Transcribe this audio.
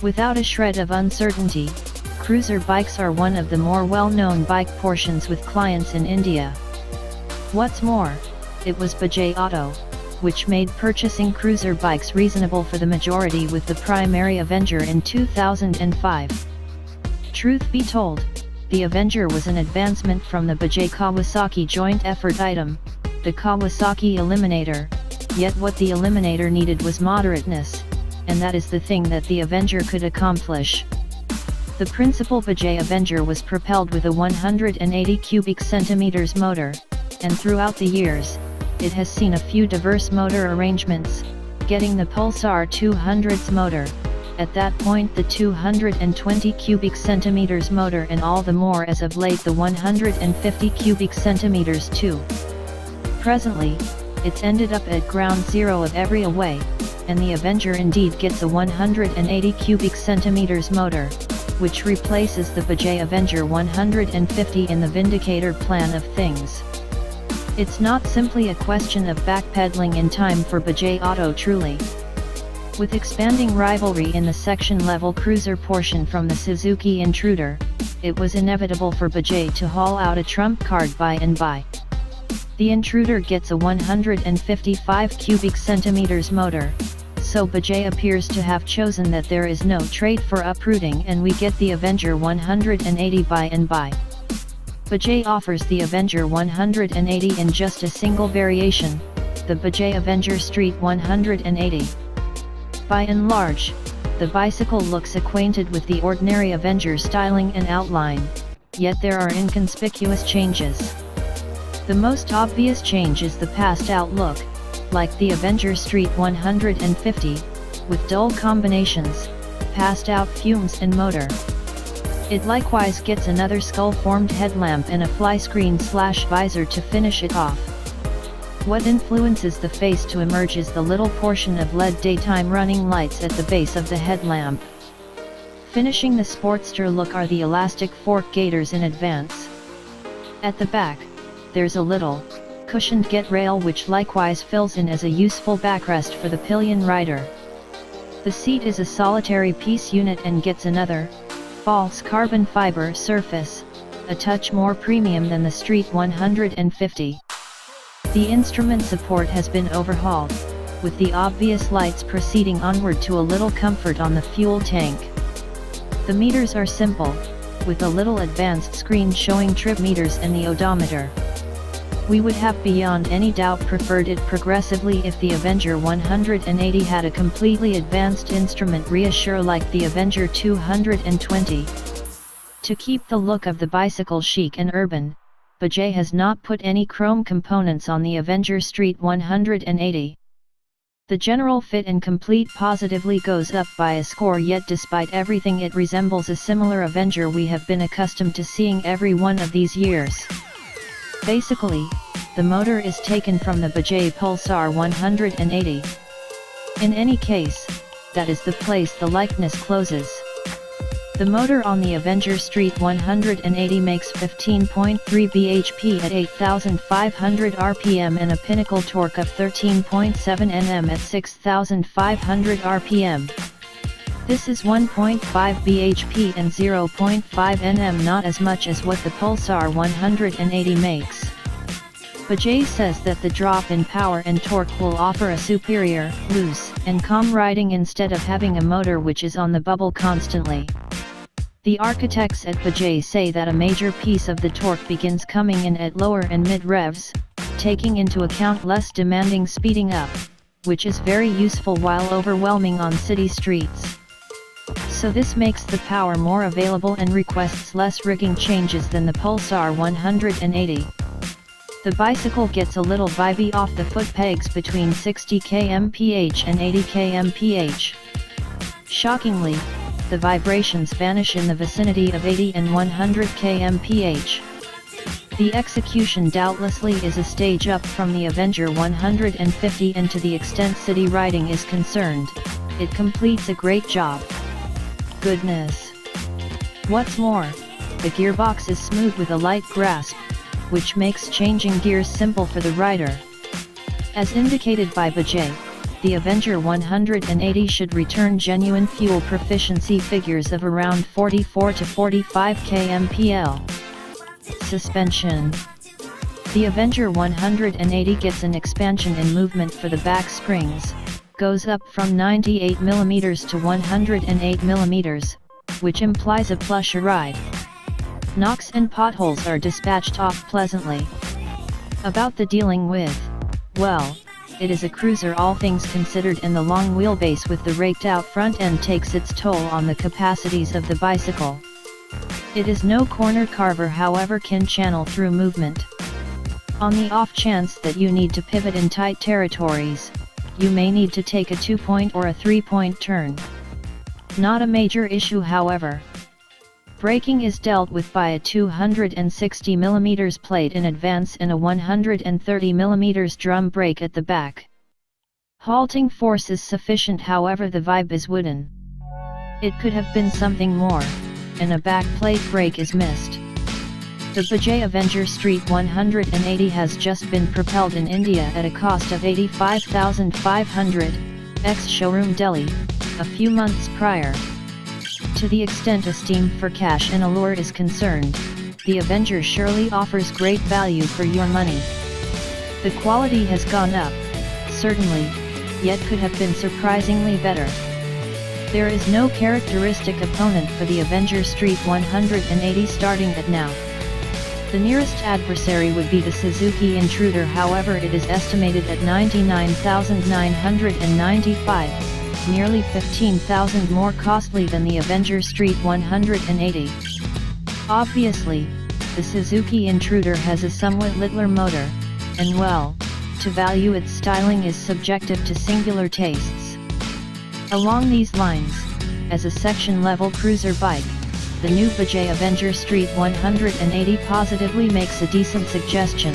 Without a shred of uncertainty, cruiser bikes are one of the more well-known bike portions with clients in India. What's more, it was Bajaj Auto, which made purchasing cruiser bikes reasonable for the majority with the primary Avenger in 2005. Truth be told, the Avenger was an advancement from the Bajaj Kawasaki joint effort item, the Kawasaki Eliminator, yet what the Eliminator needed was moderateness, and that is the thing that the Avenger could accomplish. The principal Bajaj Avenger was propelled with a 180 cubic centimeters motor, and throughout the years, it has seen a few diverse motor arrangements, getting the Pulsar 200's motor, at that point the 220 cubic centimeters motor, and all the more as of late the 150 cubic centimeters too. Presently, it's ended up at ground zero of every away, and the Avenger indeed gets a 180 cubic centimeters motor, which replaces the Bajaj Avenger 150 in the Vindicator plan of things. It's not simply a question of backpedaling in time for Bajaj Auto truly. With expanding rivalry in the section-level cruiser portion from the Suzuki Intruder, it was inevitable for Bajaj to haul out a trump card by and by. The Intruder gets a 155 cubic centimeters motor, so Bajaj appears to have chosen that there is no trade for uprooting, and we get the Avenger 180 by and by. Bajaj offers the Avenger 180 in just a single variation, the Bajaj Avenger Street 180. By and large, the bicycle looks acquainted with the ordinary Avenger styling and outline, yet there are inconspicuous changes. The most obvious change is the passed-out look, like the Avenger Street 150, with dull combinations, passed-out fumes and motor. It likewise gets another skull-formed headlamp and a fly screen/visor to finish it off. What influences the face to emerge is the little portion of LED daytime running lights at the base of the headlamp. Finishing the Sportster look are the elastic fork gaiters in advance. At the back, there's a little, cushioned get rail which likewise fills in as a useful backrest for the pillion rider. The seat is a solitary piece unit and gets another, false carbon fiber surface, a touch more premium than the Street 150. The instrument support has been overhauled, with the obvious lights proceeding onward to a little comfort on the fuel tank. The meters are simple, with a little advanced screen showing trip meters and the odometer. We would have beyond any doubt preferred it progressively if the Avenger 180 had a completely advanced instrument reassure like the Avenger 220. To keep the look of the bicycle chic and urban, Bajaj has not put any chrome components on the Avenger Street 180. The general fit and complete positively goes up by a score, yet despite everything it resembles a similar Avenger we have been accustomed to seeing every one of these years. Basically, the motor is taken from the Bajaj Pulsar 180. In any case, that is the place the likeness closes. The motor on the Avenger Street 180 makes 15.3 bhp at 8,500 rpm and a pinnacle torque of 13.7 Nm at 6,500 rpm. This is 1.5 bhp and 0.5 Nm, not as much as what the Pulsar 180 makes. Bajaj says that the drop in power and torque will offer a superior, loose, and calm riding instead of having a motor which is on the bubble constantly. The architects at Bajaj say that a major piece of the torque begins coming in at lower and mid revs, taking into account less demanding speeding up, which is very useful while overwhelming on city streets. So this makes the power more available and requests less rigging changes than the Pulsar 180. The bicycle gets a little vibey off the foot pegs between 60 kmph and 80 kmph. Shockingly, the vibrations vanish in the vicinity of 80 and 100 kmph. The execution doubtlessly is a stage up from the Avenger 150, and to the extent city riding is concerned, it completes a great job. Goodness! What's more, the gearbox is smooth with a light grasp, which makes changing gears simple for the rider. As indicated by Bajaj, the Avenger 180 should return genuine fuel proficiency figures of around 44 to 45 kmpl. Suspension. The Avenger 180 gets an expansion in movement for the back springs, goes up from 98mm to 108mm, which implies a plusher ride. Knocks and potholes are dispatched off pleasantly. About the dealing with, well, it is a cruiser all things considered, and the long wheelbase with the raked out front end takes its toll on the capacities of the bicycle. It is no corner carver, however can channel through movement. On the off chance that you need to pivot in tight territories, you may need to take a 2-point or a 3-point turn. Not a major issue however. Braking is dealt with by a 260mm plate in advance and a 130mm drum brake at the back. Halting force is sufficient, however the vibe is wooden. It could have been something more, and a back plate brake is missed. The Bajaj Avenger Street 180 has just been propelled in India at a cost of 85,500, ex-showroom Delhi, a few months prior. To the extent esteem for cash and allure is concerned, the Avenger surely offers great value for your money. The quality has gone up, certainly, yet could have been surprisingly better. There is no characteristic opponent for the Avenger Street 180 starting at now. The nearest adversary would be the Suzuki Intruder, however it is estimated at 99,995, nearly 15,000 more costly than the Avenger Street 180. Obviously, the Suzuki Intruder has a somewhat littler motor, and well, to value its styling is subjective to singular tastes. Along these lines, as a section-level cruiser bike, the new Bajaj Avenger Street 180 positively makes a decent suggestion.